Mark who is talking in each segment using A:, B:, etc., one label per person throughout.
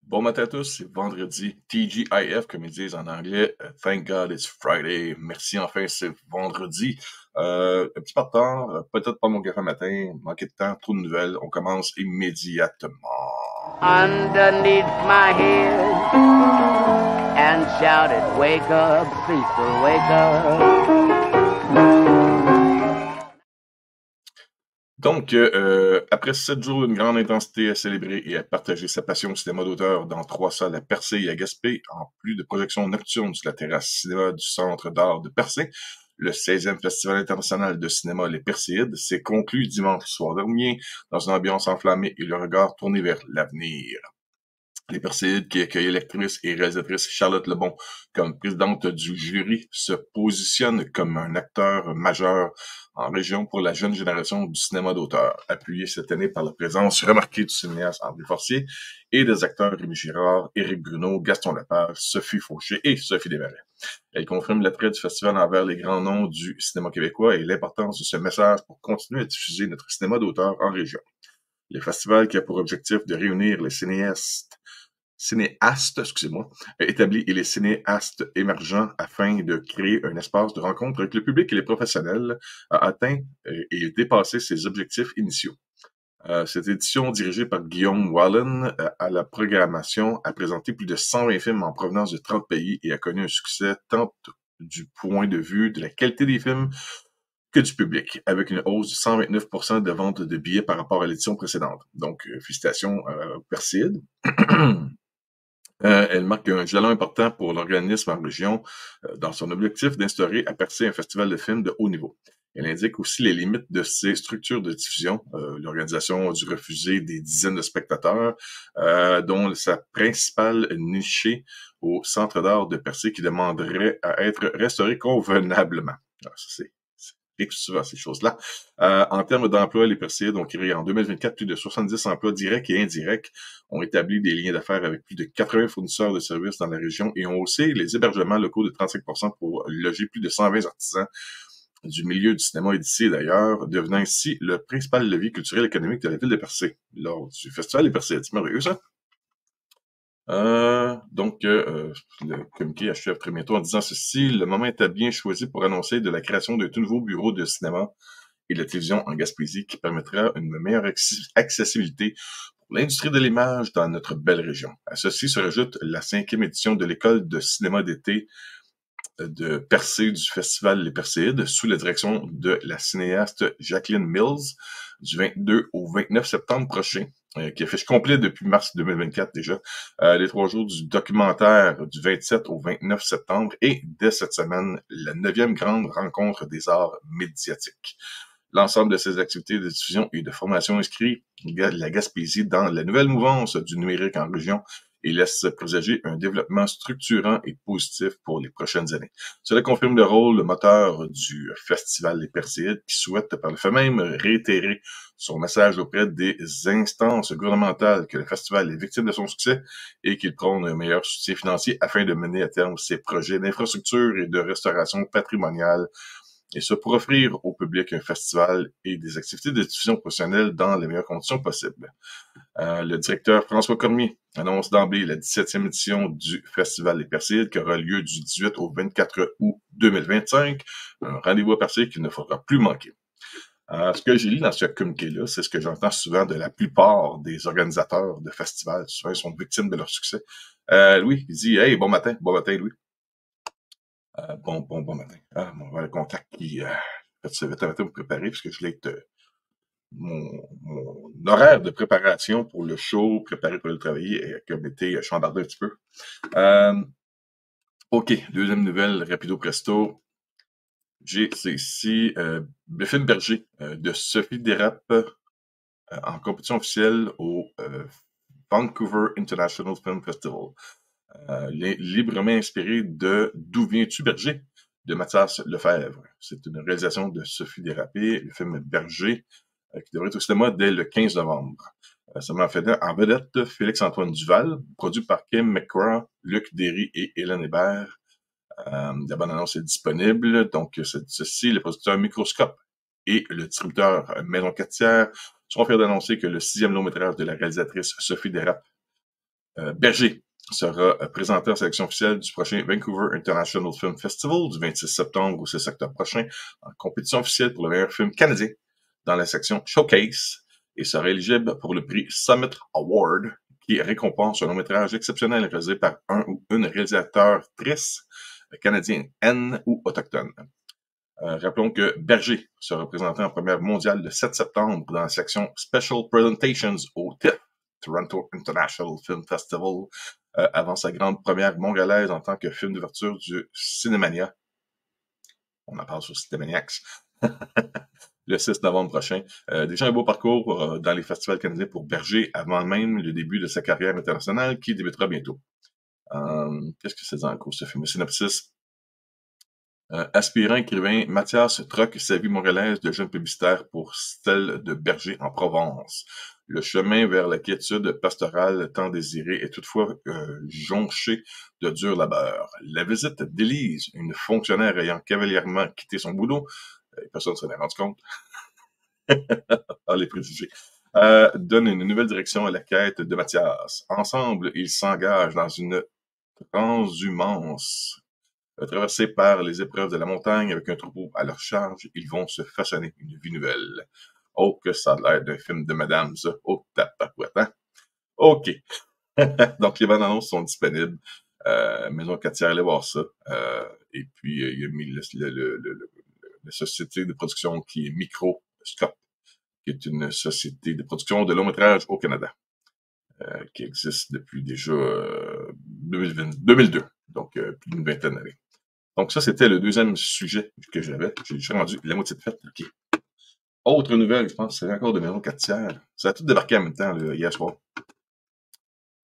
A: Bon matin à tous, c'est vendredi, TGIF comme ils disent en anglais. Thank God it's Friday. Merci enfin, c'est vendredi. Un petit peu de retard, peut-être pas mon café matin, manqué de temps, trop de nouvelles. On commence immédiatement.
B: Underneath my head and shouted, "Wake up, people, wake up."
A: Donc, après 7 jours d'une grande intensité à célébrer et à partager sa passion au cinéma d'auteur dans 3 salles à Percé et à Gaspé, en plus de projections nocturnes sur la terrasse cinéma du Centre d'art de Percé, le 16e Festival international de cinéma Les Perséides s'est conclu dimanche soir dernier dans une ambiance enflammée et le regard tourné vers l'avenir. Les Perséides, qui accueillait l'actrice et réalisatrice Charlotte Lebon comme présidente du jury, se positionne comme un acteur majeur en région pour la jeune génération du cinéma d'auteur, appuyé cette année par la présence remarquée du cinéaste André Forcier et des acteurs Rémi Girard, Éric Bruno, Gaston Lepage, Sophie Fauché et Sophie Desmarais. Elle confirme l'attrait du festival envers les grands noms du cinéma québécois et l'importance de ce message pour continuer à diffuser notre cinéma d'auteur en région. Le festival qui a pour objectif de réunir les cinéastes, établis et les cinéastes émergents afin de créer un espace de rencontre avec le public et les professionnels, a atteint et dépassé ses objectifs initiaux. Cette édition, dirigée par Guillaume Wallen, à la programmation, a présenté plus de 120 films en provenance de 30 pays et a connu un succès tant du point de vue de la qualité des films que du public, avec une hausse de 129% de vente de billets par rapport à l'édition précédente. Donc, félicitations Perséide. Elle marque un jalon important pour l'organisme en région dans son objectif d'instaurer à Percé un festival de films de haut niveau. Elle indique aussi les limites de ses structures de diffusion. L'organisation a dû refuser des dizaines de spectateurs, dont sa principale nichée au Centre d'art de Percé qui demanderait à être restauré convenablement. Alors, ça, c'est souvent ces choses-là. En termes d'emploi, les Perséides ont créé en 2024 plus de 70 emplois directs et indirects, ont établi des liens d'affaires avec plus de 80 fournisseurs de services dans la région et ont haussé les hébergements locaux de 35% pour loger plus de 120 artisans du milieu du cinéma et d'ici d'ailleurs, devenant ainsi le principal levier culturel et économique de la ville de Percé lors du festival des Perséides. C'est merveilleux, ça? Le communiqué achève très bientôt en disant ceci. Le moment est bien choisi pour annoncer de la création d'un tout nouveau bureau de cinéma et de télévision en Gaspésie qui permettra une meilleure accessibilité pour l'industrie de l'image dans notre belle région. À ceci se rajoute la 5e édition de l'école de cinéma d'été de Percé du Festival Les Perséides sous la direction de la cinéaste Jacqueline Mills du 22 au 29 septembre prochain, qui affiche complet depuis mars 2024 déjà, les 3 jours du documentaire du 27 au 29 septembre et dès cette semaine, la 9e grande rencontre des arts médiatiques. L'ensemble de ces activités de diffusion et de formation inscrit la Gaspésie dans la nouvelle mouvance du numérique en région et laisse présager un développement structurant et positif pour les prochaines années. Cela confirme le rôle moteur du Festival des Perséides qui souhaite par le fait même réitérer son message auprès des instances gouvernementales que le festival est victime de son succès et qu'il prône un meilleur soutien financier afin de mener à terme ses projets d'infrastructure et de restauration patrimoniale, et ça pour offrir au public un festival et des activités de diffusion professionnelle dans les meilleures conditions possibles. Le directeur François Cormier annonce d'emblée la 17e édition du Festival des Perséides qui aura lieu du 18 au 24 août 2025. Un rendez-vous à Perséides qu'il ne faudra plus manquer. Ce que j'ai lu dans ce communiqué-là, c'est ce que j'entends souvent de la plupart des organisateurs de festivals. Souvent, ils sont victimes de leur succès. Louis, il dit « Hey, bon matin, Louis. » Bon matin. Mon le contact qui se va me préparer parce que je l'ai mon horaire de préparation pour le show, préparé pour le travailler, et comme été chambardé un petit peu. OK, deuxième nouvelle, rapido presto. C'est ici le film Berger de Sophie Desrapes en compétition officielle au Vancouver International Film Festival. Librement inspiré de D'où viens-tu, Berger? De Mathias Lefebvre. C'est une réalisation de Sophie Desrapes, le film Berger, qui devrait être au cinéma dès le 15 novembre. Ça m'a fait en vedette Félix-Antoine Duval, produit par Kim McGraw, Luc Derry et Hélène Hébert. La bande-annonce est disponible. Donc, ceci, le producteur Microscope et le distributeur Maison Catière sont fiers d'annoncer que le 6e long-métrage de la réalisatrice Sophie Desrapes Berger sera présenté en sélection officielle du prochain Vancouver International Film Festival du 26 septembre au 6 octobre prochain en compétition officielle pour le meilleur film canadien dans la section Showcase et sera éligible pour le prix Summit Award qui récompense un long-métrage exceptionnel réalisé par un ou une réalisatrice canadienne ou autochtone. Rappelons que Berger sera présenté en première mondiale le 7 septembre dans la section Special Presentations au TIFF, Toronto International Film Festival, avant sa grande première montréalaise en tant que film d'ouverture du Cinémania. On en parle sur Cinémaniacs. Le 6 novembre prochain. Déjà un beau parcours dans les festivals canadiens pour Berger avant même le début de sa carrière internationale qui débutera bientôt. Qu'est-ce que c'est dans le cours ce film? Le synopsis. Aspirant écrivain, Mathias troque sa vie montréalaise de jeune publicitaire pour celle de berger en Provence. Le chemin vers la quiétude pastorale tant désirée est toutefois jonché de dur labeur. La visite d'Élise, une fonctionnaire ayant cavalièrement quitté son boulot, personne ne s'en est rendu compte, les préjugés, donne une nouvelle direction à la quête de Mathias. Ensemble, ils s'engagent dans une transhumance. Traversés par les épreuves de la montagne avec un troupeau à leur charge, ils vont se façonner une vie nouvelle. Oh, que ça a l'air d'un film de madame, ça. Oh, tapapouette, hein? OK. Donc, les bandes annonces sont disponibles. Maison Catière, allez voir ça. Et puis, il y a mis la société de production qui est Microscope, qui est une société de production de long-métrage au Canada, qui existe depuis déjà 2002, donc plus d'une vingtaine d'années. Donc ça, c'était le deuxième sujet que j'avais. J'ai rendu la moitié de fête. OK. Autre nouvelle, je pense, c'est encore de Maison Catière. Ça a tout débarqué en même temps, là, hier soir.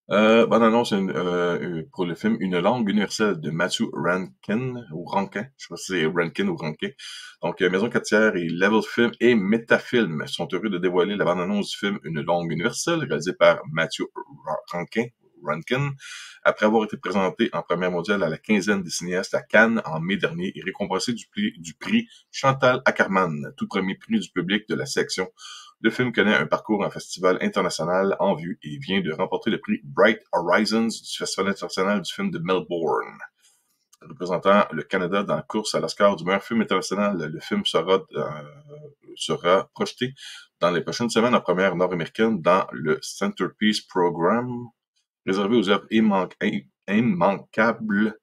A: Bonne annonce pour le film Une langue universelle de Matthew Rankin, ou Rankin, je sais pas si c'est Rankin ou Rankin. Donc, Maison Catière et Level Film et Metafilm sont heureux de dévoiler la bande-annonce du film Une langue universelle, réalisé par Matthew Rankin, après avoir été présenté en première mondiale à la quinzaine des cinéastes à Cannes en mai dernier et récompensé du prix Chantal Akerman, tout premier prix du public de la section. Le film connaît un parcours en festival international en vue et vient de remporter le prix Bright Horizons du Festival international du film de Melbourne. Représentant le Canada dans la course à l'Oscar du meilleur film international, le film sera projeté dans les prochaines semaines en première nord-américaine dans le Centerpiece Program, réservé aux œuvres immanquables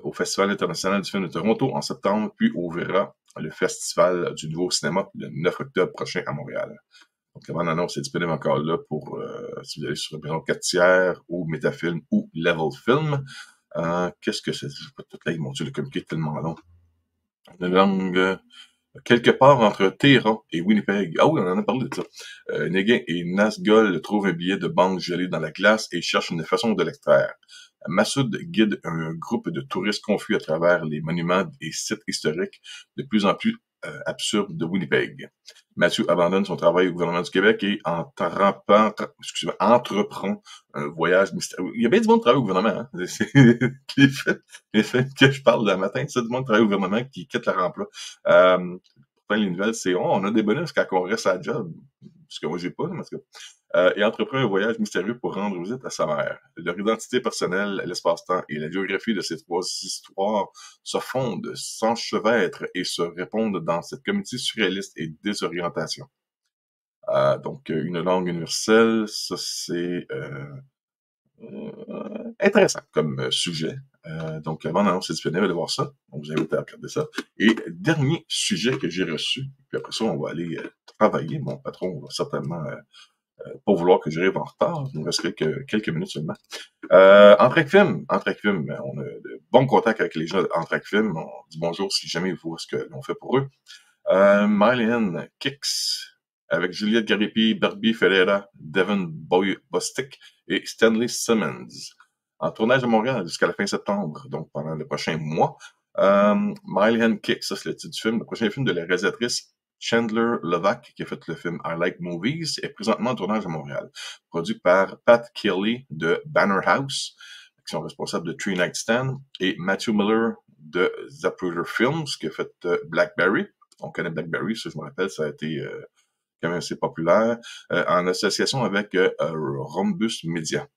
A: au Festival international du film de Toronto en septembre, puis ouvrira le Festival du Nouveau Cinéma le 9 octobre prochain à Montréal. Donc, la bande-annonce est disponible encore là pour, si vous allez sur Maison Catière ou Metafilm ou Level Film. Qu'est-ce que c'est? Je sais pas tout là, mon Dieu, le communiqué est tellement long. Une langue, quelque part entre Téhéran et Winnipeg. Ah oui, on en a parlé de ça. Néguin et Nazgul trouvent un billet de banque gelé dans la glace et cherchent une façon de l'extraire. Massoud guide un groupe de touristes confus à travers les monuments et sites historiques de plus en plus absurdes de Winnipeg. Mathieu abandonne son travail au gouvernement du Québec et entreprend un voyage mystérieux. Il y a bien du monde qui travaille au gouvernement, hein? C'est les faits que je parle le matin, c'est du monde qui travaille au gouvernement qui quitte leur emploi. Pourtant, les nouvelles, c'est on a des bonus quand on reste à la job. Ce que moi, j'ai pas, parce que et entreprend un voyage mystérieux pour rendre visite à sa mère. Leur identité personnelle, l'espace-temps et la biographie de ces trois histoires se fondent, s'enchevêtrent et se répondent dans cette comédie surréaliste et désorientation. Donc, une langue universelle, ça c'est intéressant comme sujet. Donc, avant d'annoncer disponible, allez voir ça. On vous invite à regarder ça. Et dernier sujet que j'ai reçu, puis après ça, on va aller travailler. Mon patron va certainement pas vouloir que j'arrive en retard. Il nous resterait que quelques minutes seulement. En track film, on a de bons contacts avec les gens en track film. On dit bonjour si jamais ils voient ce que l'on fait pour eux. Mylian Kicks, avec Juliette Garipi, Barbie Ferreira, Devin Bostick et Stanley Simmons. En tournage à Montréal jusqu'à la fin septembre, donc pendant le prochain mois. Mylian Kicks, ça c'est le titre du film. Le prochain film de la réalisatrice Chandler Levac, qui a fait le film I Like Movies, est présentement en tournage à Montréal. Produit par Pat Kelly de Banner House, qui sont responsables de Three Night Stand, et Matthew Miller de Zapruder Films, qui a fait Blackberry. On connaît Blackberry, ça je me rappelle, ça a été quand même assez populaire, en association avec Rhombus Media.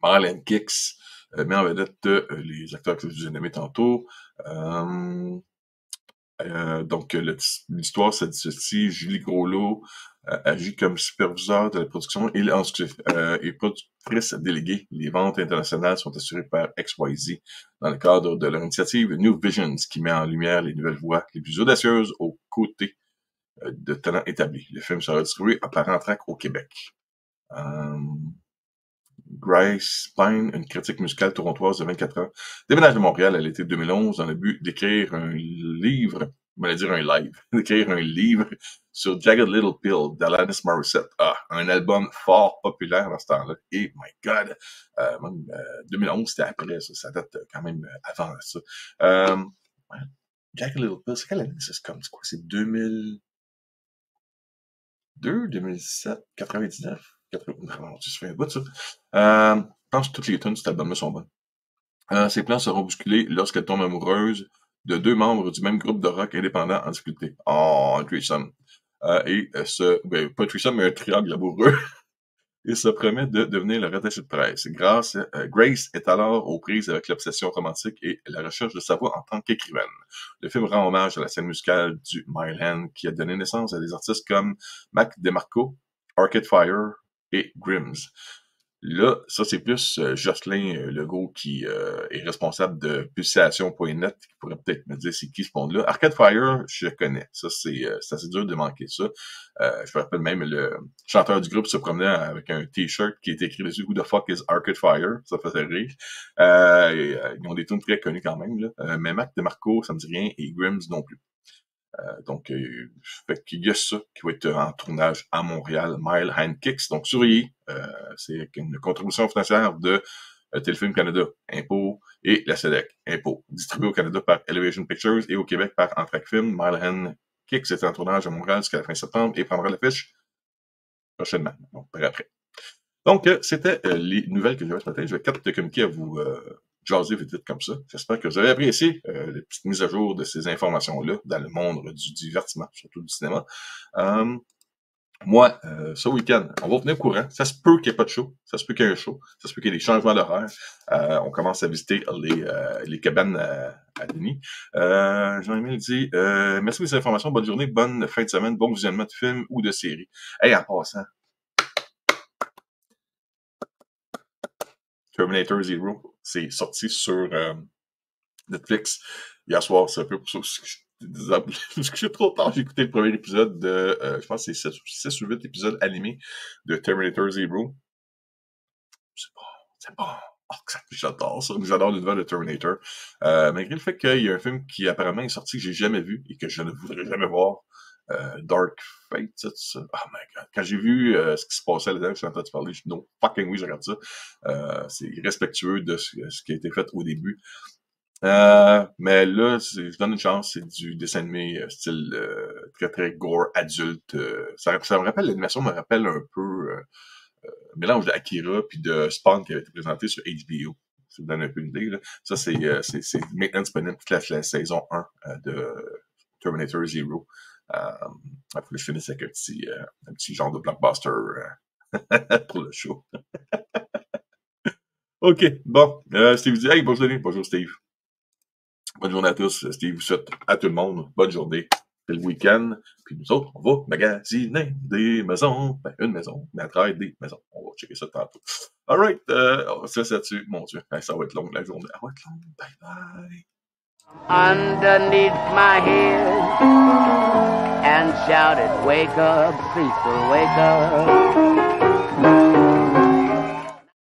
A: Marlon Kicks met en vedette les acteurs que je vous ai nommés tantôt. Donc, l'histoire, c'est ceci. Julie Groslot agit comme superviseur de la production et productrice déléguée. Les ventes internationales sont assurées par XYZ dans le cadre de leur initiative New Visions, qui met en lumière les nouvelles voix les plus audacieuses aux côtés de talents établis. Le film sera distribué par Amtrak au Québec. Grace Pine, une critique musicale torontoise de 24 ans, déménage de Montréal à l'été 2011 dans le but d'écrire un livre, d'écrire un livre sur Jagged Little Pill d'Alanis Morissette. Un album fort populaire dans ce temps-là. Et, my God, 2011, c'était après ça date quand même avant ça. Jagged Little Pill, c'est quelle année? C'est quoi? C'est 2002, 2007, 99? Non, tu fais un bout de ça. Je pense que toutes les tunes de cet album-là sont bonnes. Ses plans seront bousculés lorsqu'elle tombe amoureuse de 2 membres du même groupe de rock indépendant en difficulté. Un threesome. Pas un threesome, mais un triangle amoureux. Et se promet de devenir le rattaché de presse. Grace est alors aux prises avec l'obsession romantique et la recherche de sa voix en tant qu'écrivaine. Le film rend hommage à la scène musicale du Mile Hand qui a donné naissance à des artistes comme Mac DeMarco, Arcade Fire et Grims. Là, ça, c'est plus Jocelyn Legault qui est responsable de Pulsation.net, qui pourrait peut-être me dire c'est qui ce monde-là. Arcade Fire, je connais. Ça, c'est assez dur de manquer ça. Je me rappelle même, le chanteur du groupe se promenait avec un T-shirt qui était écrit dessus « Who the fuck is Arcade Fire ?» Ça faisait rire. Ils ont des tunes très connues quand même, là. Mais Mac DeMarco, ça me dit rien, et Grims non plus. Donc, fait qu'il y a ça qui va être en tournage à Montréal, Mile Hand Kicks. Donc, surveillez, c'est une contribution financière de Téléfilm Canada, impôts, et la SEDEC, impôts. Distribué au Canada par Elevation Pictures et au Québec par Amtrak Film. Mile Hand Kicks est en tournage à Montréal jusqu'à la fin septembre et prendra l'affiche prochainement, donc par après. Donc, c'était les nouvelles que j'avais ce matin. Je vais 4 communiquer à vous jaser vite comme ça. J'espère que vous avez apprécié les petites mises à jour de ces informations-là dans le monde du divertissement, surtout du cinéma. Moi, ce week-end, on va venir au courant. Ça se peut qu'il n'y ait pas de show. Ça se peut qu'il y ait un show. Ça se peut qu'il y ait des changements d'horaire. On commence à visiter les cabanes à Denis. Jean-Emile dit merci pour ces informations. Bonne journée, bonne fin de semaine, bon visionnement de films ou de séries. Hey, en passant, Terminator Zero, c'est sorti sur Netflix hier soir. C'est un peu pour ça que je suis trop tard. J'ai écouté le premier épisode de, je pense que c'est 6 ou 8 épisodes animés de Terminator Zero. C'est bon. J'adore ça. J'adore l'univers de Terminator. Malgré le fait qu'il y a un film qui apparemment est sorti que j'ai jamais vu et que je ne voudrais jamais voir. Dark Fate, ça. Oh my God. Quand j'ai vu ce qui se passait là-dedans, je suis en train de parler, je dis non, fucking oui, je regarde ça. C'est irrespectueux de ce qui a été fait au début. Mais là, je donne une chance, c'est du dessin animé style très très gore adulte. Ça me rappelle, l'animation me rappelle un peu mélange d'Akira puis de Spawn qui avait été présenté sur HBO. Ça vous donne un peu une idée, là. Ça, c'est maintenant disponible toute la saison 1 de Terminator Zero. Faut que je finisse avec un petit genre de blockbuster pour le show. OK, bon. Steve dit, hey, bonjour Steve. Bonne journée à tous. Steve vous souhaite à tout le monde bonne journée. C'est le week-end. Puis nous autres, on va magasiner des maisons. Ben, une maison, mais à travers des maisons. On va checker ça tantôt. Alright, ça là-dessus. Mon Dieu, ça va être long la journée. Ça va être long. Bye bye.
B: Underneath my head and shouted, wake up, Cecil, wake up.